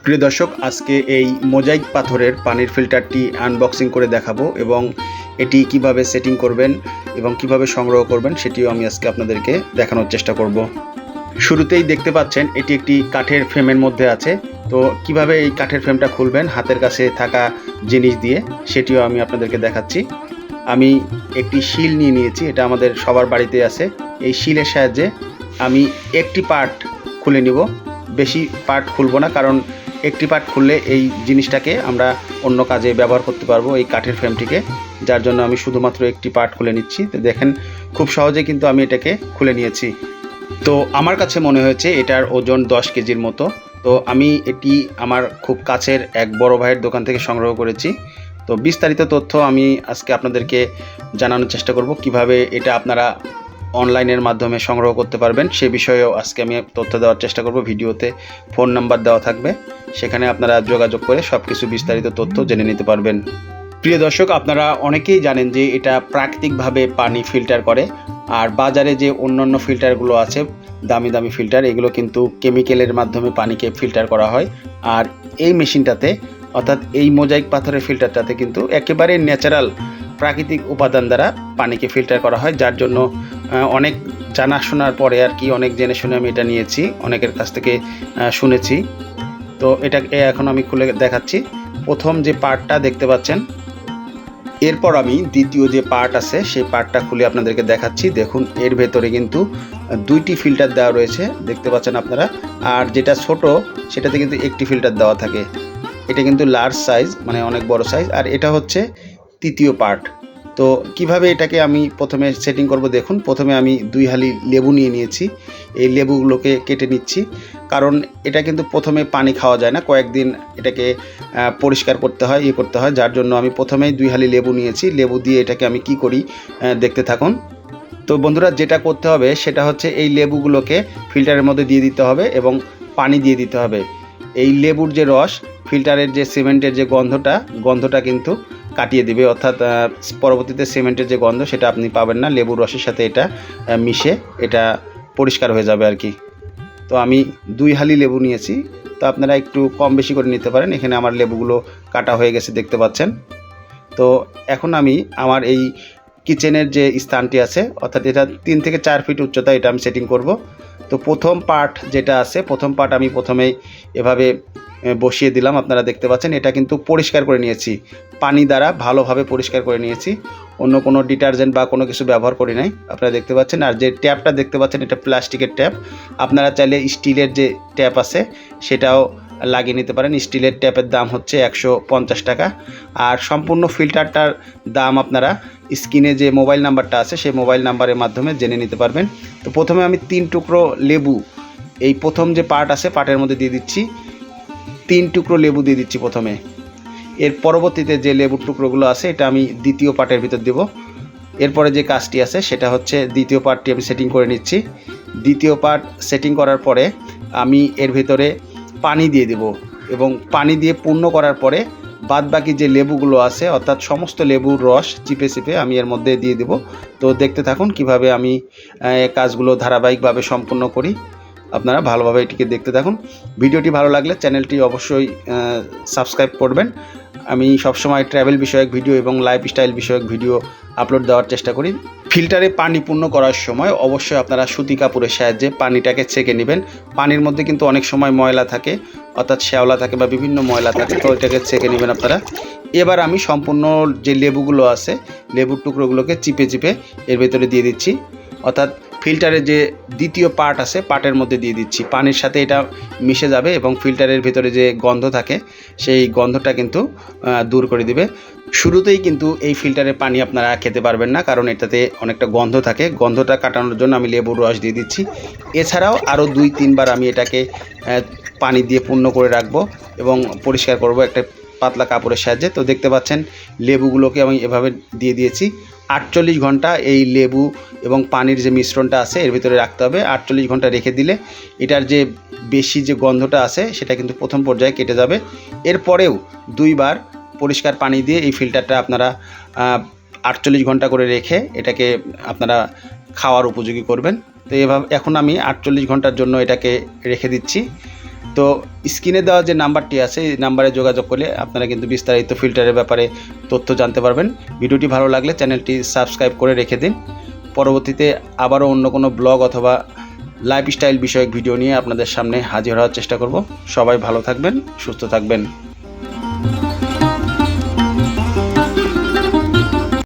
প্রিয় দর্শক, আজকে এই মোজাইক পাথরের পানির ফিল্টারটি আনবক্সিং করে দেখাবো এবং এটি কিভাবে সেটিং করবেন এবং কিভাবে সংগ্রহ করবেন সেটিও আমি আজকে আপনাদেরকে দেখানোর চেষ্টা করব। শুরুতেই দেখতে পাচ্ছেন এটি একটি কাঠের ফ্রেমের মধ্যে আছে। তো কিভাবে এই কাঠের ফ্রেমটা খুলবেন হাতের কাছে থাকা জিনিস দিয়ে সেটিও আমি আপনাদেরকে দেখাচ্ছি। আমি একটি শিল নিয়ে নিয়েছি, এটা আমাদের সবার বাড়িতে আছে। এই শিলের সাহায্যে আমি একটি পার্ট খুলে নিব, বেশি পার্ট খুলব না, কারণ একটি পার্ট খুললে এই জিনিসটাকে আমরা অন্য কাজে ব্যবহার করতে পারবো, এই কাঠের ফ্রেমটিকে। যার জন্য আমি শুধুমাত্র একটি পার্ট খুলে নিচ্ছি। তো দেখেন খুব সহজে কিন্তু আমি এটাকে খুলে নিয়েছি। তো আমার কাছে মনে হয়েছে এটার ওজন 10 কেজির মতো। তো আমি এটি আমার খুব কাছের এক বড় ভাইয়ের দোকান থেকে সংগ্রহ করেছি। তো বিস্তারিত তথ্য আমি আজকে আপনাদেরকে জানানোর চেষ্টা করব, কিভাবে এটা আপনারা অনলাইনের মাধ্যমে সংগ্রহ করতে পারবেন সে বিষয়েও আজকে আমি তথ্য দেওয়ার চেষ্টা করব। ভিডিওতে ফোন নাম্বার দেওয়া থাকবে, সেখানে আপনারা যোগাযোগ করে সব কিছু বিস্তারিত তথ্য জেনে নিতে পারবেন। প্রিয় দর্শক, আপনারা অনেকেই জানেন যে এটা প্রাকৃতিকভাবে পানি ফিল্টার করে, আর বাজারে যে অন্যান্য ফিল্টারগুলো আছে দামি দামি ফিল্টার, এগুলো কিন্তু কেমিক্যালের মাধ্যমে পানিকে ফিল্টার করা হয়। আর এই মেশিনটাতে অর্থাৎ এই মোজাইক পাথরের ফিল্টারটাতে কিন্তু একেবারে ন্যাচারাল প্রাকৃতিক উপাদান দ্বারা পানিকে ফিল্টার করা হয়। যার জন্য অনেক জানাশোনার পরে আর কি, অনেক জেনে শুনে আমি এটা নিয়েছি, অনেকের কাছ থেকে শুনেছি। তো এটাকে এখন আমি খুলে দেখাচ্ছি। প্রথম যে পার্টটা দেখতে পাচ্ছেন, এরপর আমি দ্বিতীয় যে পার্ট আছে সেই পার্টটা খুলে আপনাদেরকে দেখাচ্ছি। দেখুন এর ভেতরে কিন্তু দুইটি ফিল্টার দেওয়া রয়েছে, দেখতে পাচ্ছেন আপনারা। আর যেটা ছোট সেটাতে কিন্তু একটি ফিল্টার দেওয়া থাকে। এটা কিন্তু লার্জ সাইজ, মানে অনেক বড় সাইজ। আর এটা হচ্ছে তৃতীয় পার্ট। তো কিভাবে এটাকে আমি প্রথমে সেটিং করব, দেখুন প্রথমে আমি 2 হালি লেবু নিয়ে নিয়েছি। এই লেবুগুলোকে কেটে নিচ্ছি, কারণ এটা কিন্তু প্রথমে পানি খাওয়া যায় না, কয়েকদিন এটাকে পরিষ্কার করতে হয়, করতে হয়। যার জন্য আমি প্রথমেই 2 হালি লেবু নিয়েছি। লেবু দিয়ে এটাকে আমি কি করি দেখতে থাকুন। তো বন্ধুরা, যেটা করতে হবে সেটা হচ্ছে এই লেবুগুলোকে ফিল্টারের মধ্যে দিয়ে দিতে হবে এবং পানি দিয়ে দিতে হবে। এই লেবুর যে রস ফিল্টারের যে সিমেন্টের যে গন্ধটা কিন্তু কাটিয়ে দিবে, অর্থাৎ পরবর্তীতে সিমেন্টের যে গন্ধ সেটা আপনি পাবেন না। লেবুর রসের সাথে এটা মিশে এটা পরিষ্কার হয়ে যাবে আর কি। তো আমি 2 হালি লেবু নিয়েছি, তো আপনারা একটু কম বেশি করে নিতে পারেন। এখানে আমার লেবুগুলো কাটা হয়ে গেছে, দেখতে পাচ্ছেন। তো এখন আমি আমার এই কিচেনের যে স্থানটি আছে, অর্থাৎ এটা 3 থেকে 4 ফিট উচ্চতা, এটা আমি সেটিং করব। তো প্রথম পার্ট যেটা আছে, প্রথম পার্ট আমি প্রথমেই এভাবে বসিয়ে দিলাম। আপনারা দেখতে পাচ্ছেন এটা কিন্তু পরিষ্কার করে নিয়েছি, পানি দ্বারা ভালোভাবে পরিষ্কার করে নিয়েছি, অন্য কোনো ডিটারজেন্ট বা কোনো কিছু ব্যবহার করি নাই, আপনারা দেখতে পাচ্ছেন। আর যে ট্যাপটা দেখতে পাচ্ছেন এটা প্লাস্টিকের ট্যাপ, আপনারা চাইলে স্টিলের যে ট্যাপ আছে সেটাও লাগিয়ে নিতে পারেন। স্টিলের ট্যাপের দাম হচ্ছে 150 টাকা। আর সম্পূর্ণ ফিল্টারটার দাম আপনারা স্ক্রিনে যে মোবাইল নাম্বারটা আছে সেই মোবাইল নাম্বারের মাধ্যমে জেনে নিতে পারবেন। তো প্রথমে আমি 3 টুকরো লেবু এই প্রথম যে পার্ট আছে পার্টের মধ্যে দিয়ে দিচ্ছি। 3 টুকরো লেবু দিয়ে দিচ্ছি প্রথমে। এর পরবর্তীতে যে লেবুর টুকরোগুলো আছে এটা আমি দ্বিতীয় পার্টের ভিতর দেব। এরপরে যে কাজটি আছে সেটা হচ্ছে দ্বিতীয় পার্টটি আমি সেটিং করে নিচ্ছি। দ্বিতীয় পার্ট সেটিং করার পরে আমি এর ভিতরে পানি দিয়ে দেব এবং পানি দিয়ে পূর্ণ করার পরে বাদবাকি যে লেবুগুলো আছে অর্থাৎ সমস্ত লেবুর রস চিপে চিপে আমি এর মধ্যে দিয়ে দেব। তো দেখতে থাকুন কিভাবে আমি কাজগুলো ধারাবাহিকভাবে সম্পূর্ণ করি। আপনারা ভালোভাবে এটিকে দেখতে থাকুন। ভিডিওটি ভালো লাগলে চ্যানেলটি অবশ্যই সাবস্ক্রাইব করবেন। আমি সবসময় ট্র্যাভেল বিষয়ক ভিডিও এবং লাইফস্টাইল বিষয়ক ভিডিও আপলোড দেওয়ার চেষ্টা করি। ফিল্টারে পানি পূর্ণ করার সময় অবশ্যই আপনারা সুতি কাপড়ের সাহায্যে পানিটাকে ছেঁকে নেবেন। পানির মধ্যে কিন্তু অনেক সময় ময়লা থাকে, অর্থাৎ শ্যাওলা থাকে বা বিভিন্ন ময়লা থাকে, তো এটাকে ছেঁকে নেবেন আপনারা। এবার আমি সম্পূর্ণ যে লেবুগুলো আছে লেবুর টুকরোগুলোকে চিপে চিপে এর ভেতরে দিয়ে দিচ্ছি, অর্থাৎ ফিল্টারের যে দ্বিতীয় পার্ট আছে পার্টের মধ্যে দিয়ে দিচ্ছি। পানির সাথে এটা মিশে যাবে এবং ফিল্টারের ভেতরে যে গন্ধ থাকে সেই গন্ধটা কিন্তু দূর করে দিবে। শুরুতেই কিন্তু এই ফিল্টারের পানি আপনারা খেতে পারবেন না, কারণ এটাতে অনেকটা গন্ধ থাকে। গন্ধটা কাটানোর জন্য আমি লেবুর রস দিয়ে দিচ্ছি। এছাড়াও আরও 2-3 বার আমি এটাকে পানি দিয়ে পূর্ণ করে রাখবো এবং পরিষ্কার করব একটা পাতলা কাপড়ের সাহায্যে। তো দেখতে পাচ্ছেন লেবুগুলোকে আমি এভাবে দিয়ে দিয়েছি। 48 ঘন্টা এই লেবু এবং পানির যে মিশ্রণটা আছে এর ভিতরে রাখতে হবে। 48 ঘন্টা রেখে দিলে এটার যে বেশি যে গন্ধটা আছে সেটা কিন্তু প্রথম পর্যায়ে কেটে যাবে। এরপরেও 2 বার পরিষ্কার পানি দিয়ে এই ফিল্টারটা আপনারা 48 ঘন্টা করে রেখে এটাকে আপনারা খাওয়ার উপযোগী করবেন। তো এভাবে এখন আমি 48 ঘন্টার জন্য এটাকে রেখে দিচ্ছি। তো স্ক্রিনে দেওয়া যে নাম্বারটি আছে এই নাম্বারে যোগাযোগ করলে আপনারা কিন্তু বিস্তারিত ফিল্টারের ব্যাপারে তথ্য জানতে পারবেন। ভিডিওটি ভালো লাগলে চ্যানেলটি সাবস্ক্রাইব করে রেখে দিন। পরবর্তীতে আবারও অন্য কোনো ব্লগ অথবা লাইফস্টাইল বিষয়ক ভিডিও নিয়ে আপনাদের সামনে হাজির হওয়ার চেষ্টা করব। সবাই ভালো থাকবেন, সুস্থ থাকবেন।